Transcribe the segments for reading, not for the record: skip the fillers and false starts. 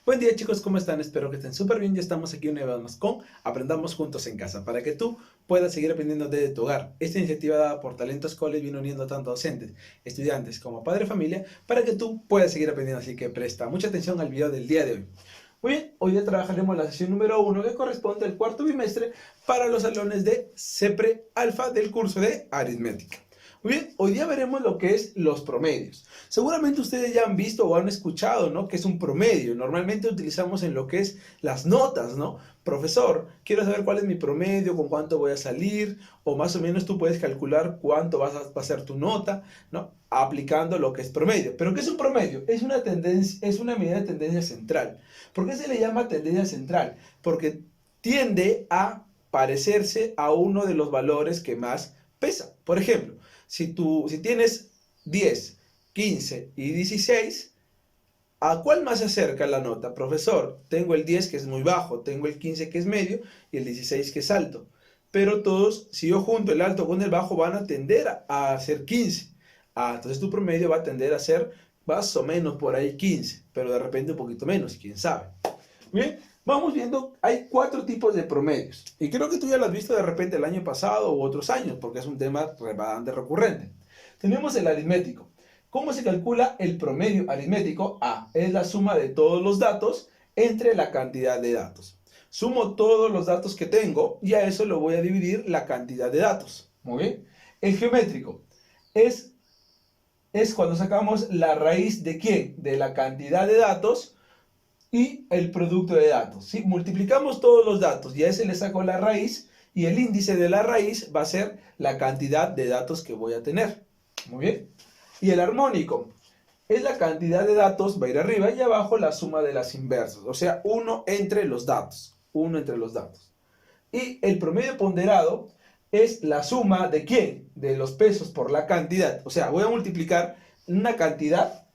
Buen día chicos, ¿cómo están? Espero que estén súper bien. Ya estamos aquí una vez más con Aprendamos Juntos en Casa para que tú puedas seguir aprendiendo desde tu hogar. Esta iniciativa dada por Talentos College viene uniendo tanto docentes, estudiantes como padre de familia para que tú puedas seguir aprendiendo. Así que presta mucha atención al video del día de hoy. Muy bien, hoy ya trabajaremos la sesión número 1 que corresponde al cuarto bimestre para los salones de CEPRE Alfa del curso de aritmética. Muy bien, hoy día veremos lo que es los promedios. Seguramente ustedes ya han visto o han escuchado, ¿no? Que es un promedio. Normalmente utilizamos en lo que es las notas, ¿no? Profesor, quiero saber cuál es mi promedio, con cuánto voy a salir, o más o menos tú puedes calcular cuánto va a ser tu nota, ¿no? Aplicando lo que es promedio. ¿Pero qué es un promedio? Es una tendencia, es una medida de tendencia central. ¿Por qué se le llama tendencia central? Porque tiende a parecerse a uno de los valores que más pesa. Por ejemplo, si tienes 10, 15 y 16, ¿a cuál más se acerca la nota? Profesor, tengo el 10 que es muy bajo, tengo el 15 que es medio y el 16 que es alto. Pero todos, si yo junto el alto con el bajo, van a tender a ser 15. Entonces tu promedio va a tender a ser más o menos por ahí 15, pero de repente un poquito menos, quién sabe. Bien, vamos viendo, hay 4 tipos de promedios. Y creo que tú ya lo has visto de repente el año pasado u otros años, porque es un tema bastante recurrente. Tenemos el aritmético. ¿Cómo se calcula el promedio aritmético? Es la suma de todos los datos entre la cantidad de datos. Sumo todos los datos que tengo y a eso lo voy a dividir la cantidad de datos. Muy bien. El geométrico es, es cuando sacamos la raíz de ¿quién? De la cantidad de datos y el producto de datos. ¿Sí? Multiplicamos todos los datos y a ese le saco la raíz y el índice de la raíz va a ser la cantidad de datos que voy a tener. Muy bien. Y el armónico es la cantidad de datos, va a ir arriba y abajo la suma de las inversas. O sea, uno entre los datos. Uno entre los datos. Y el promedio ponderado es la suma de ¿quién? De los pesos por la cantidad. O sea, voy a multiplicar una cantidad,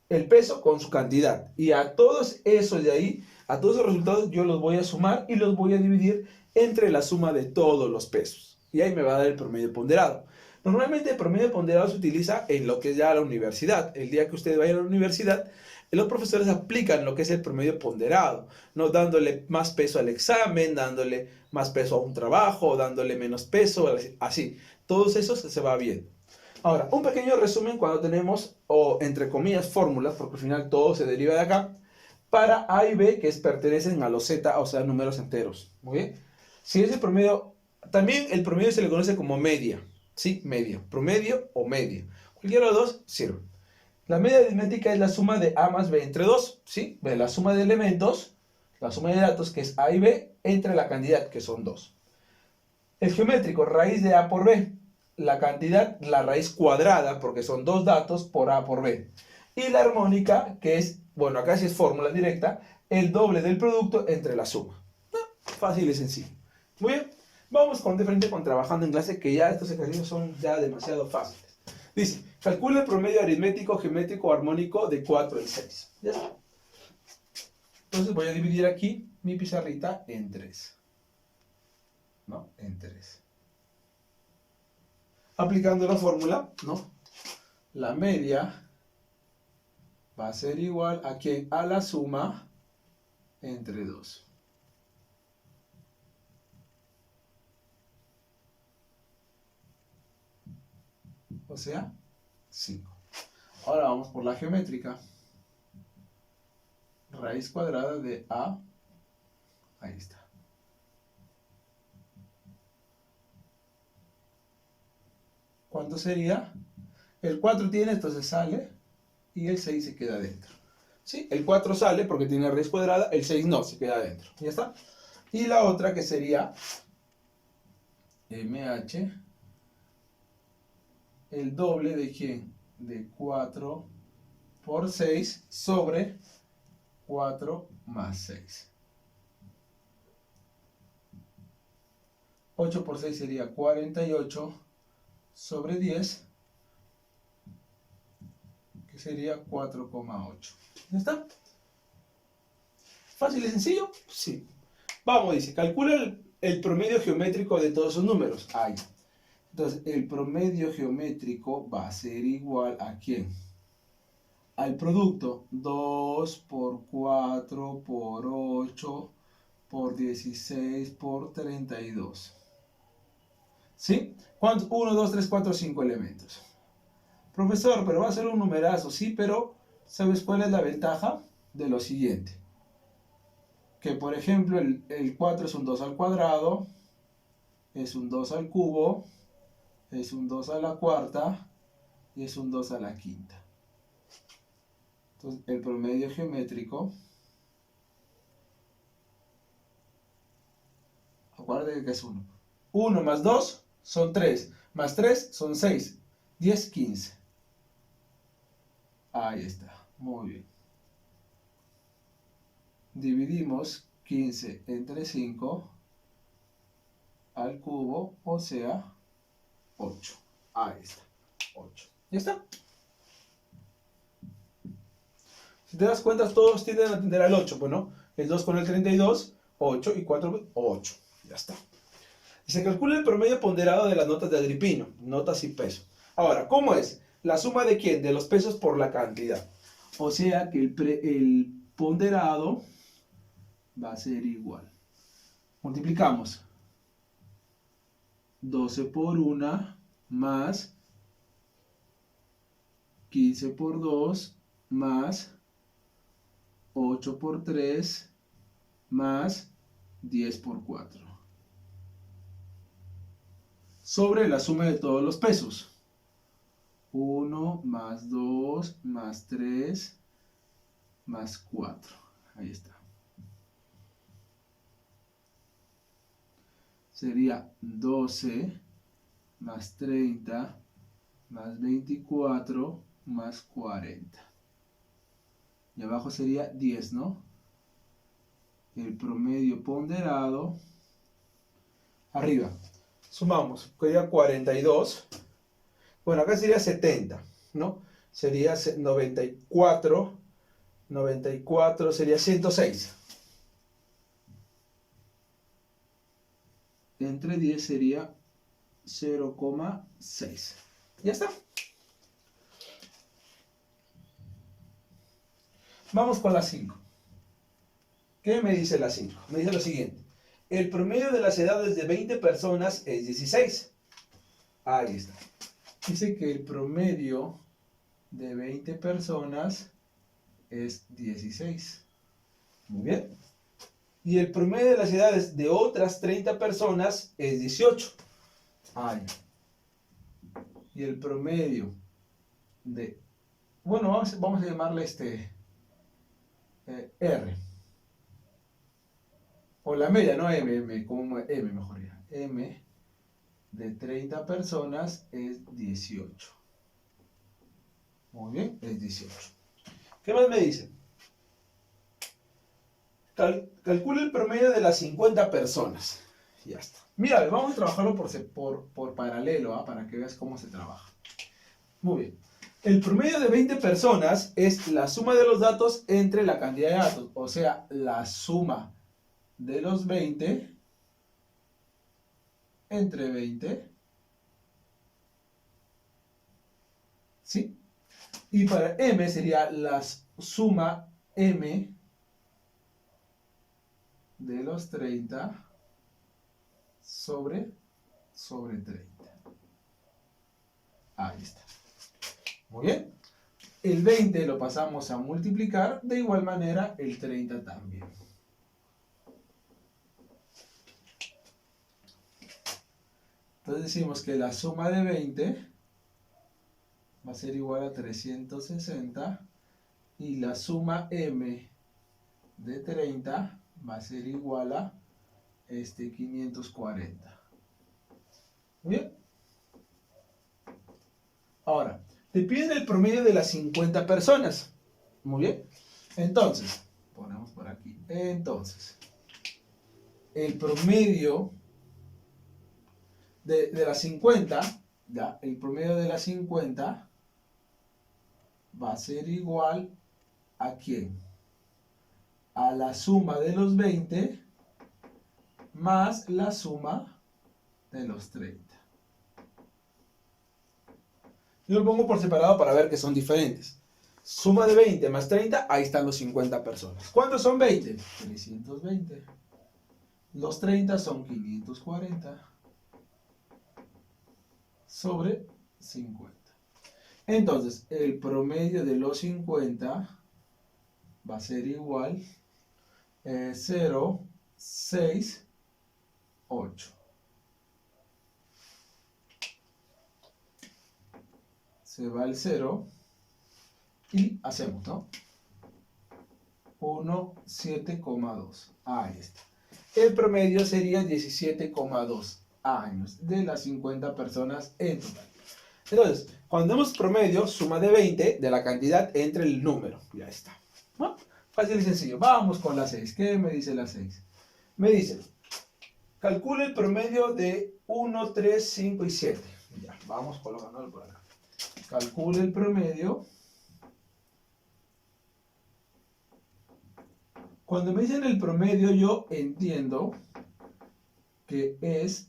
el peso con su cantidad. Y a todos esos de ahí, a todos esos resultados, yo los voy a sumar y los voy a dividir entre la suma de todos los pesos. Y ahí me va a dar el promedio ponderado. Normalmente el promedio ponderado se utiliza en lo que es ya la universidad. El día que usted vaya a la universidad, los profesores aplican lo que es el promedio ponderado, no dándole más peso al examen, dándole más peso a un trabajo, dándole menos peso, así. Todos esos se va viendo. Ahora, un pequeño resumen cuando tenemos, o entre comillas, fórmulas, porque al final todo se deriva de acá, para A y B que pertenecen a los Z, o sea, números enteros. Muy bien. Si es el promedio, también el promedio se le conoce como media. Sí, media. Promedio o media. Cualquiera de los dos sirve. La media aritmética es la suma de A más B entre 2. ¿Sí? La suma de elementos, la suma de datos que es A y B, entre la cantidad que son 2. El geométrico, raíz de A por B. La cantidad, la raíz cuadrada, porque son 2 datos por A por B. Y la armónica, que es, bueno, acá sí es fórmula directa, el doble del producto entre la suma. Fácil y sencillo. Muy bien, vamos de frente con trabajando en clase, que ya estos ejercicios son ya demasiado fáciles. Dice, calcula el promedio aritmético, geométrico, armónico de 4 y 6. ¿Ya está? Entonces voy a dividir aquí mi pizarrita en 3. ¿No? En 3. Aplicando la fórmula, ¿no? La media va a ser igual a ¿quién? A la suma entre 2. O sea, 5. Ahora vamos por la geométrica. Raíz cuadrada de A. Ahí está. ¿Cuánto sería? El 4 tiene, entonces sale. Y el 6 se queda dentro. ¿Sí? El 4 sale porque tiene raíz cuadrada. El 6 no, se queda dentro. ¿Ya está? Y la otra que sería MH. El doble de ¿quién? De 4 por 6 sobre 4 más 6. 8 por 6 sería 48 sobre 10, que sería 4,8. ¿Ya está? ¿Fácil y sencillo? Sí. Vamos, dice, calcula el promedio geométrico de todos esos números. Ahí. Entonces, el promedio geométrico va a ser igual a ¿quién? al producto 2 por 4 por 8 por 16 por 32. ¿Sí? ¿Cuántos? 1, 2, 3, 4, 5 elementos. Profesor, pero va a ser un numerazo. Sí, pero ¿sabes cuál es la ventaja? De lo siguiente. Que por ejemplo el 4 es un 2 al cuadrado, es un 2 al cubo, es un 2 a la cuarta y es un 2 a la quinta. Entonces el promedio geométrico, acuérdate que es 1. 1 más 2 son 3, más 3 son 6, 10, 15. Ahí está, muy bien. Dividimos 15 entre 5 al cubo, o sea, 8. Ahí está, 8. ¿Ya está? Si te das cuenta, todos tienden a tender al 8. Bueno, el 2 con el 32, 8 y 4, 8. Ya está. Y se calcula el promedio ponderado de las notas de Agripino, notas y peso. Ahora, ¿cómo es? ¿La suma de quién? De los pesos por la cantidad. O sea que el ponderado va a ser igual. Multiplicamos 12 por 1 más 15 por 2 más 8 por 3 más 10 por 4. Sobre la suma de todos los pesos. 1 más 2 más 3 más 4. Ahí está. Sería 12 más 30 más 24 más 40. Y abajo sería 10, ¿no? El promedio ponderado. Arriba. Sumamos. Sería 42. Bueno, acá sería 70, ¿no? Sería 94. 94 sería 106. Entre 10 sería 0,6. Ya está. Vamos con la 5. ¿Qué me dice la 5? Me dice lo siguiente. El promedio de las edades de 20 personas es 16. Ahí está. Dice que el promedio de 20 personas es 16. Muy bien. Y el promedio de las edades de otras 30 personas es 18. Ahí. Y el promedio de... Bueno, vamos a llamarle R. O la media, no M, como M mejor ya. M de 30 personas es 18. Muy bien, es 18. ¿Qué más me dice? Calcula el promedio de las 50 personas. Ya está. Mira, vamos a trabajarlo por paralelo, para que veas cómo se trabaja. Muy bien. El promedio de 20 personas es la suma de los datos entre la cantidad de datos. O sea, la suma de los 20 entre 20. ¿Sí? Y para M sería la suma M de los 30 sobre 30. Ahí está. Muy bien. El 20 lo pasamos a multiplicar, de igual manera el 30 también. Entonces decimos que la suma de 20 va a ser igual a 360 y la suma M de 30 va a ser igual a 540. Muy bien. Ahora, te piden el promedio de las 50 personas. Muy bien. Entonces, ponemos por aquí. Entonces, el promedio de las 50, ya, el promedio de las 50 va a ser igual a ¿quién? A la suma de los 20 más la suma de los 30. Yo lo pongo por separado para ver que son diferentes. Suma de 20 más 30, ahí están los 50 personas. ¿Cuántos son 20? 320. Los 30 son 540 sobre 50. Entonces, el promedio de los 50 va a ser igual 0, 6, 8. Se va el 0 y hacemos, ¿no? 1, 7,2. Ahí está. El promedio sería 17,2 años de las 50 personas en total. Entonces, cuando demos promedio, suma de 20 de la cantidad entre el número. Ya está. ¿No? Fácil y sencillo. Vamos con la 6. ¿Qué me dice la 6? Me dice, calcule el promedio de 1, 3, 5 y 7. Ya, vamos colocándolo por acá. Calcule el promedio. Cuando me dicen el promedio, yo entiendo que es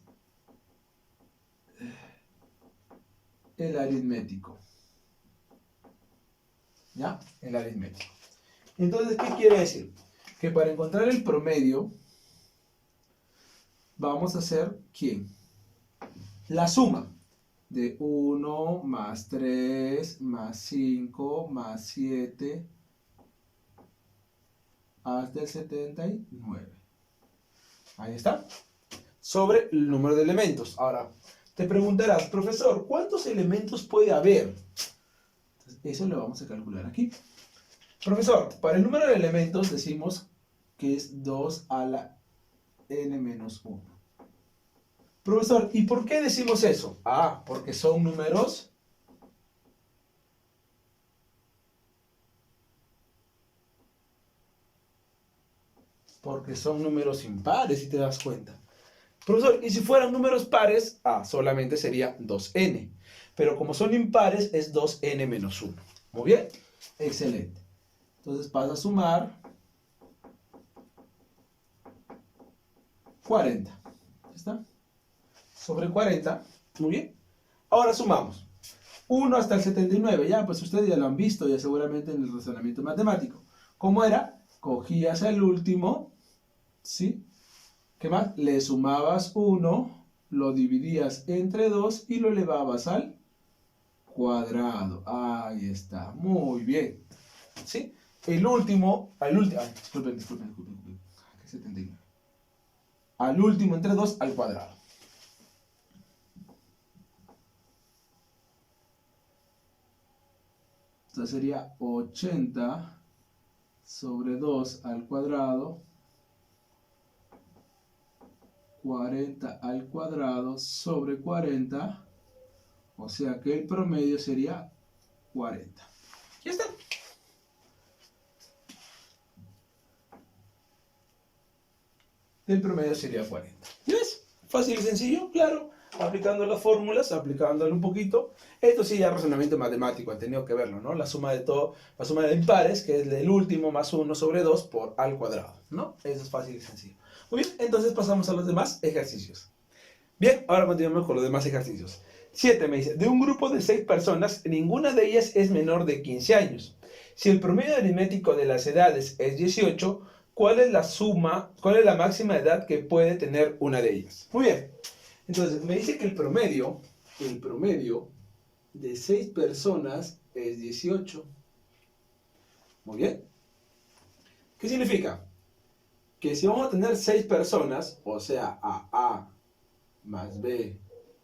el aritmético. ¿Ya? El aritmético. Entonces, ¿qué quiere decir? Que para encontrar el promedio, vamos a hacer, ¿quién? La suma de 1 más 3 más 5 más 7 hasta el 79. Ahí está. Sobre el número de elementos. Ahora, te preguntarás, profesor, ¿cuántos elementos puede haber? Entonces, eso lo vamos a calcular aquí. Profesor, para el número de elementos decimos que es 2 a la n menos 1. Profesor, ¿y por qué decimos eso? Ah, porque son números impares, si te das cuenta. Profesor, ¿y si fueran números pares? Ah, solamente sería 2n. Pero como son impares, es 2n menos 1. Muy bien, excelente. Entonces vas a sumar 40. ¿Ya está? Sobre 40. Muy bien. Ahora sumamos. 1 hasta el 79. Ya, pues ustedes ya lo han visto, ya seguramente en el razonamiento matemático. ¿Cómo era? Cogías el último, ¿sí? ¿Qué más? Le sumabas 1, lo dividías entre 2 y lo elevabas al cuadrado. Ahí está. Muy bien. ¿Sí? El último, disculpen. ¿Qué 79? Al último entre 2 al cuadrado. Entonces sería 80 sobre 2 al cuadrado, 40 al cuadrado sobre 40, o sea que el promedio sería 40. Ya está. El promedio sería 40. ¿Ya ves? Fácil y sencillo, claro. Aplicando las fórmulas, aplicándolo un poquito. Esto sí ya razonamiento matemático, han tenido que verlo, ¿no? La suma de todo, la suma de impares, que es el último más 1 sobre 2 por al cuadrado, ¿no? Eso es fácil y sencillo. Muy bien, entonces pasamos a los demás ejercicios. Bien, ahora continuamos con los demás ejercicios. 7 me dice, de un grupo de 6 personas, ninguna de ellas es menor de 15 años. Si el promedio aritmético de las edades es 18, ¿cuál es la máxima edad que puede tener una de ellas? Muy bien. Entonces, me dice que el promedio de 6 personas es 18. Muy bien. ¿Qué significa? Que si vamos a tener 6 personas, o sea, A más B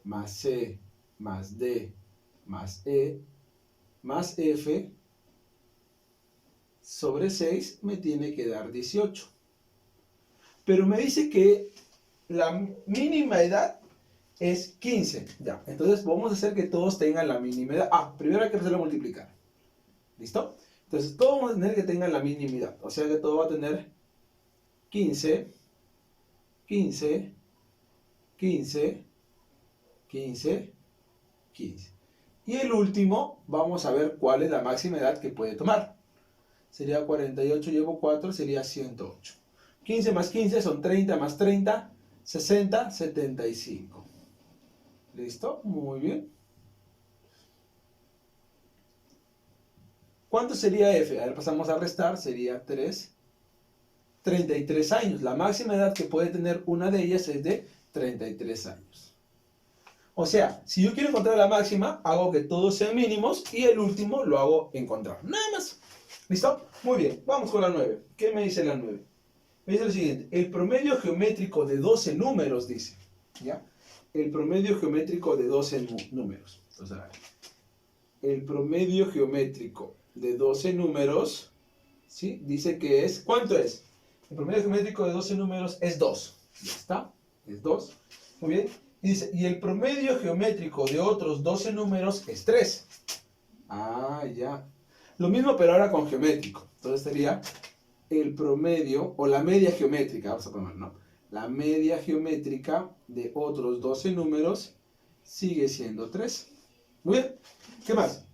más C más D más E más F sobre 6 me tiene que dar 18. Pero me dice que la mínima edad es 15. Ya, entonces vamos a hacer que todos tengan la mínima edad. Ah, primero hay que empezar a multiplicar. ¿Listo? Entonces todos vamos a tener que tengan la mínima edad. O sea que todo va a tener 15, 15, 15, 15, 15. Y el último, vamos a ver cuál es la máxima edad que puede tomar. Sería 48, llevo 4, sería 108. 15 más 15 son 30 más 30, 60, 75. ¿Listo? Muy bien. ¿Cuánto sería F? A ver, pasamos a restar, sería 33 años. La máxima edad que puede tener una de ellas es de 33 años. O sea, si yo quiero encontrar la máxima, hago que todos sean mínimos y el último lo hago encontrar. Nada más. ¿Listo? Muy bien, vamos con la 9. ¿Qué me dice la 9? Me dice lo siguiente, el promedio geométrico de 12 números, dice. ¿Ya? El promedio geométrico de 12 números. Entonces, a ver. El promedio geométrico de 12 números, ¿sí? Dice que es, ¿cuánto es? El promedio geométrico de 12 números es 2. Ya está, es 2. Muy bien. Y dice, y el promedio geométrico de otros 12 números es 3. Ah, ya. Lo mismo, pero ahora con geométrico. Entonces sería el promedio, o la media geométrica, vamos a poner, ¿no? La media geométrica de otros 12 números sigue siendo 3. Muy bien. ¿Qué más?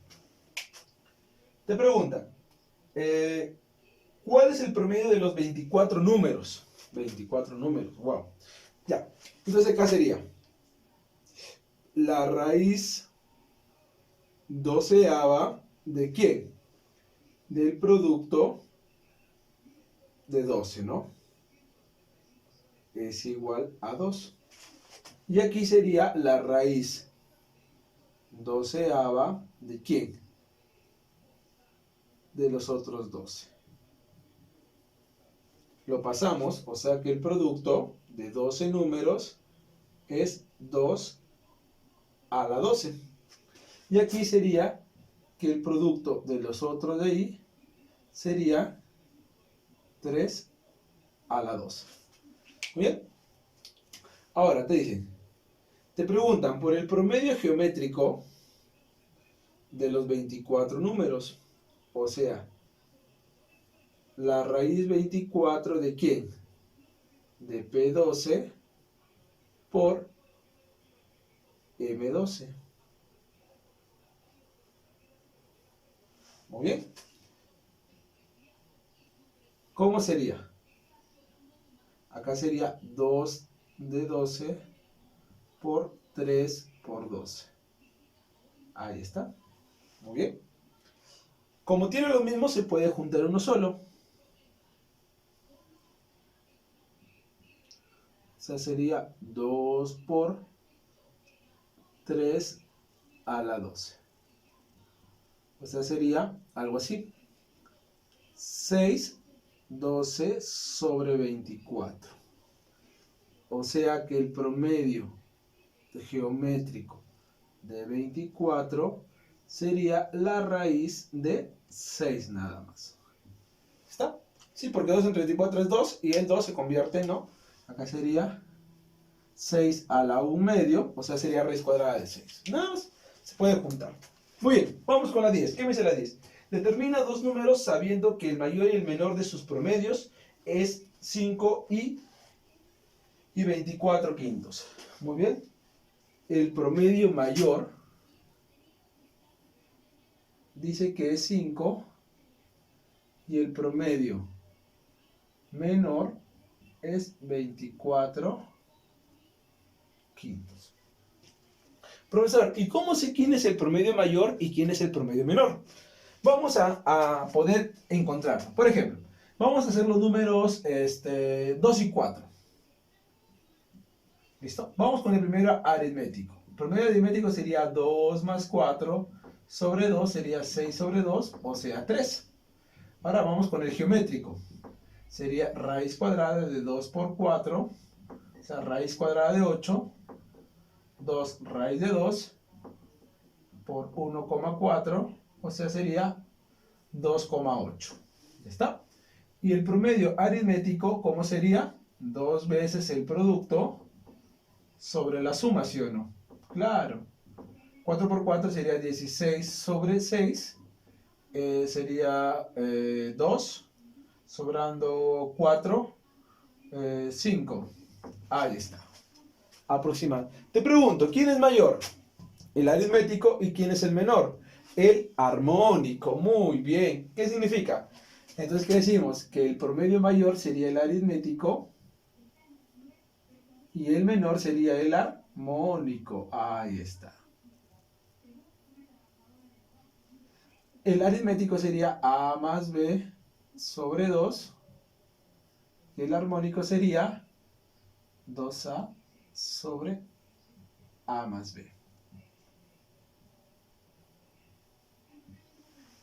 Te preguntan, ¿cuál es el promedio de los 24 números? 24 números, wow. Ya, entonces acá sería la raíz doceava de ¿quién? Del producto de 12, ¿no? Es igual a 2. Y aquí sería la raíz doceava de ¿quién? De los otros 12. Lo pasamos, o sea que el producto de 12 números es 2 a la 12. Y aquí sería que el producto de los otros de ahí sería 3 a la 12. Muy bien. Ahora te preguntan por el promedio geométrico de los 24 números. O sea, la raíz 24 de ¿quién? De P12 por M12. Muy bien. ¿Cómo sería? Acá sería 2 de 12 por 3 por 12. Ahí está. Muy bien. Como tiene lo mismo, se puede juntar uno solo. O sea, sería 2 por 3 a la 12. O sea, sería algo así. 6, 12 sobre 24. O sea que el promedio geométrico de 24 sería la raíz de 6 nada más. ¿Está? Sí, porque 2 entre 24 es 2 y el 2 se convierte, ¿no? Acá sería 6 a la 1 medio, o sea, sería raíz cuadrada de 6. Nada más, se puede juntar. Muy bien, vamos con la 10. ¿Qué me dice la 10? Determina dos números sabiendo que el mayor y el menor de sus promedios es 5 y 24 quintos. Muy bien. El promedio mayor dice que es 5 y el promedio menor es 24 quintos. Profesor, ¿y cómo sé quién es el promedio mayor y quién es el promedio menor? Vamos a poder encontrarlo. Por ejemplo, vamos a hacer los números 2 y 4. ¿Listo? Vamos con el primero aritmético. El promedio aritmético sería 2 más 4 sobre 2 sería 6 sobre 2, o sea 3. Ahora vamos con el geométrico. Sería raíz cuadrada de 2 por 4, o sea raíz cuadrada de 8, 2 raíz de 2 por 1,4, o sea sería 2,8. ¿Ya está? Y el promedio aritmético, ¿cómo sería? 2 veces el producto sobre la suma, ¿sí o no? Claro. 4 por 4 sería 16 sobre 6. Sería 2. Sobrando 4. 5. Ahí está. Aproximado. Te pregunto, ¿quién es mayor? El aritmético. ¿Y quién es el menor? El armónico. Muy bien. ¿Qué significa? Entonces, ¿qué decimos? Que el promedio mayor sería el aritmético y el menor sería el armónico. Ahí está. el aritmético sería A más B sobre 2. Y el armónico sería 2A sobre A más B.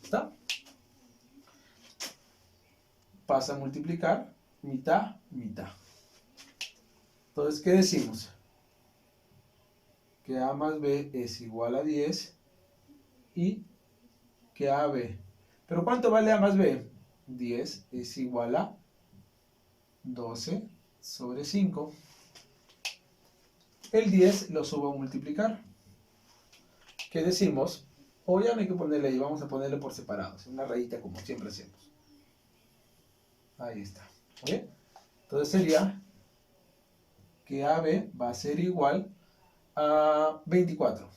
¿Está? Pasa a multiplicar mitad, mitad. Entonces, ¿qué decimos? Que A más B es igual a 10 y que AB. ¿Pero cuánto vale A más B? 10 es igual a 12 sobre 5. El 10 lo subo a multiplicar. ¿Qué decimos? O ya no hay que ponerle ahí, vamos a ponerle por separados, una rayita como siempre hacemos. Ahí está. ¿Bien? Entonces sería que AB va a ser igual a 24.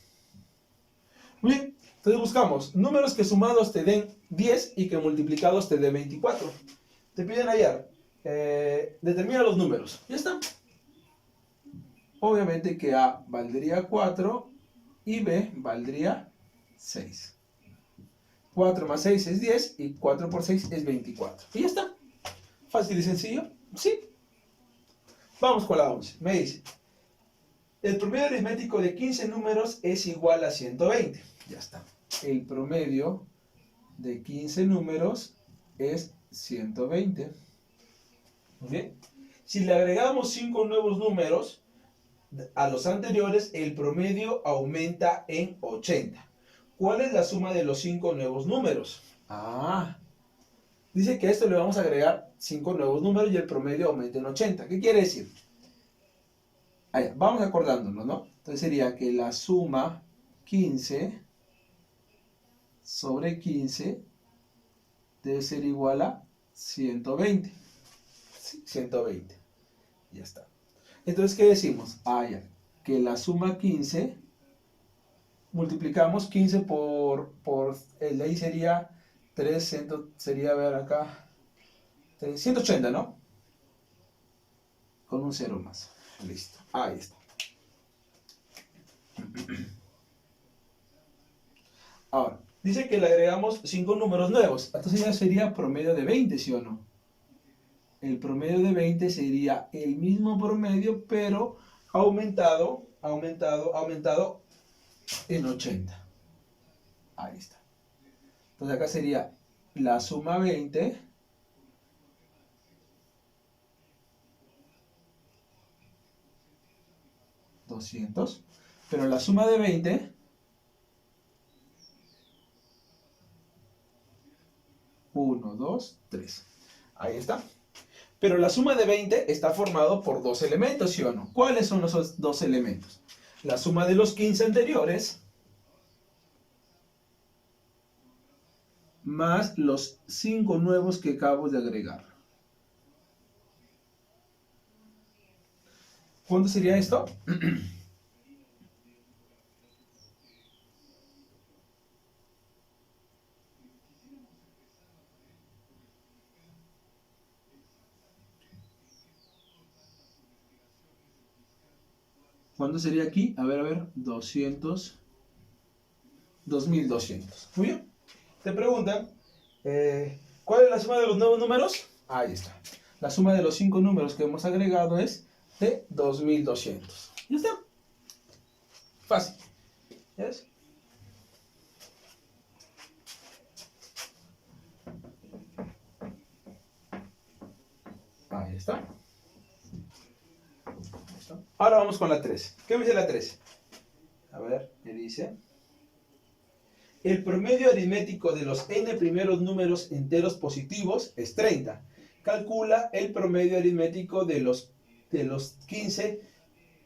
Muy bien, entonces buscamos números que sumados te den 10 y que multiplicados te den 24. Te piden hallar, determina los números. Ya está. Obviamente que A valdría 4 y B valdría 6. 4 más 6 es 10 y 4 por 6 es 24. Y ya está. Fácil y sencillo. Sí. Vamos con la 11. Me dice, el promedio aritmético de 15 números es igual a 120. Ya está. El promedio de 15 números es 120. Muy bien. Si le agregamos 5 nuevos números a los anteriores, el promedio aumenta en 80. ¿Cuál es la suma de los 5 nuevos números? Dice que a esto le vamos a agregar 5 nuevos números y el promedio aumenta en 80. ¿Qué quiere decir? Allá, vamos acordándonos, ¿no? Entonces sería que la suma 15 sobre 15 debe ser igual a 120. Sí, 120. Ya está. Entonces, ¿qué decimos? Ya, que la suma 15, multiplicamos 15 por el de ahí sería 3, sería, a ver acá, 180, ¿no? Con un 0 más. Listo. Ahí está. Ahora, dice que le agregamos 5 números nuevos. Entonces ya sería promedio de 20, ¿sí o no? El promedio de 20 sería el mismo promedio, pero aumentado en 80. Ahí está. Entonces acá sería la suma 20 200, pero la suma de 20 1, 2, 3. Ahí está. Pero la suma de 20 está formado por dos elementos, ¿sí o no? ¿Cuáles son los dos elementos? La suma de los 15 anteriores más los 5 nuevos que acabo de agregar. ¿Cuánto sería esto? ¿Cuánto sería aquí? A ver, 200, 2200. Muy bien. Te preguntan, ¿cuál es la suma de los nuevos números? Ahí está. La suma de los 5 números que hemos agregado es de 2200. Ya está. Fácil. ¿Ves? Ahí está. Ahora vamos con la 3. ¿Qué me dice la 3? A ver, me dice. El promedio aritmético de los n primeros números enteros positivos es 30. Calcula el promedio aritmético de los 15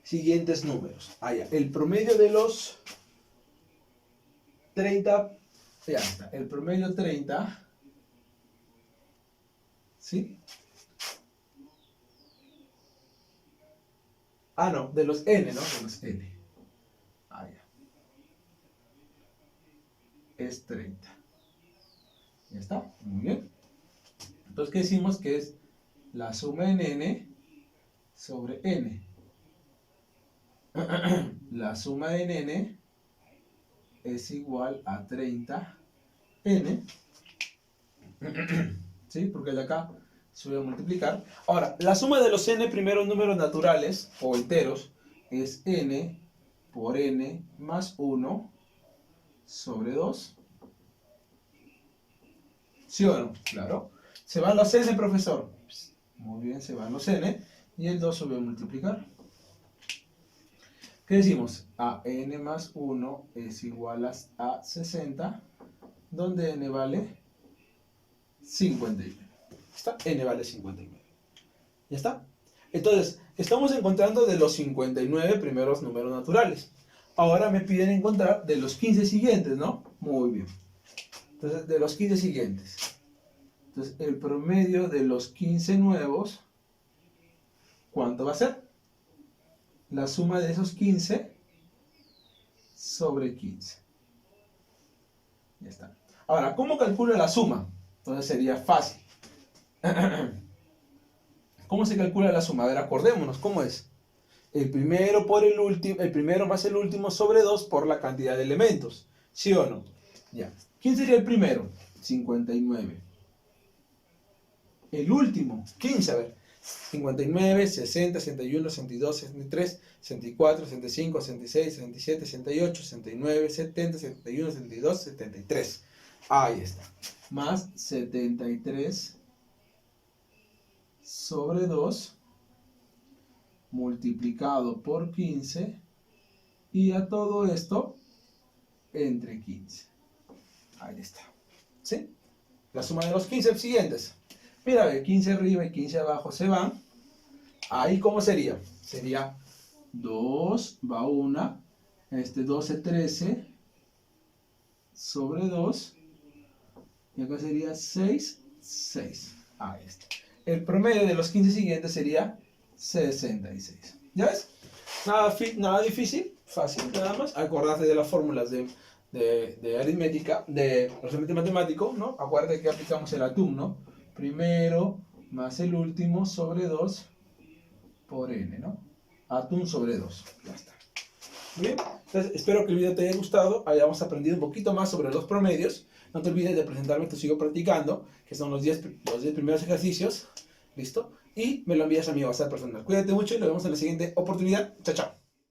siguientes números. Ya. El promedio de los 30, ya está. El promedio 30, ¿sí? No, de los n, ¿no? De los n. Ya. Es 30. ¿Ya está? Muy bien. Entonces, ¿qué decimos? Que es la suma en n sobre n. La suma en n es igual a 30 n, ¿sí? Porque de acá se voy a multiplicar. Ahora, la suma de los n primeros números naturales o enteros es n por n más 1 sobre 2. ¿Sí o no? Claro. ¿Se van los n, profesor? Muy bien, se van los n. Y el 2 se voy a multiplicar. ¿Qué decimos? A n más 1 es igual a 60, donde n vale 59. ¿Está? N vale 59. ¿Ya está? Entonces, estamos encontrando de los 59 primeros números naturales. Ahora me piden encontrar de los 15 siguientes, ¿no? Muy bien. Entonces, de los 15 siguientes. Entonces, el promedio de los 15 nuevos, ¿cuánto va a ser? La suma de esos 15 sobre 15. Ya está. Ahora, ¿cómo calculo la suma? Entonces sería fácil. ¿Cómo se calcula la suma? A ver, acordémonos, ¿cómo es? El primero por el último, el primero más el último sobre 2 por la cantidad de elementos. ¿Sí o no? Ya. ¿Quién sería el primero? 59. El último, 15, a ver. 59, 60, 61, 62, 63, 64, 65, 66, 67, 68, 69, 70, 71, 72, 73. Ahí está. Más 73 sobre 2 multiplicado por 15 y a todo esto entre 15. Ahí está. ¿Sí? La suma de los 15 siguientes. Mira, 15 arriba y 15 abajo se van. Ahí, ¿cómo sería? Sería 2 va 1, 12, 13 sobre 2. Y acá sería 6, 6. Ahí está. El promedio de los 15 siguientes sería 66. ¿Ya ves? Nada difícil, fácil nada más. Acordate de las fórmulas de aritmética, de procedimiento matemático, ¿no? Acuérdate que aplicamos el ATUM, ¿no? Primero más el último sobre 2 por n, ¿no? ATUM sobre 2. Ya está. Muy bien. Entonces, espero que el video te haya gustado, hayamos aprendido un poquito más sobre los promedios. No te olvides de presentarme tu sigo practicando, que son los 10 primeros ejercicios. ¿Listo? Y me lo envías a mi WhatsApp personal. Cuídate mucho y nos vemos en la siguiente oportunidad. Chao, chao.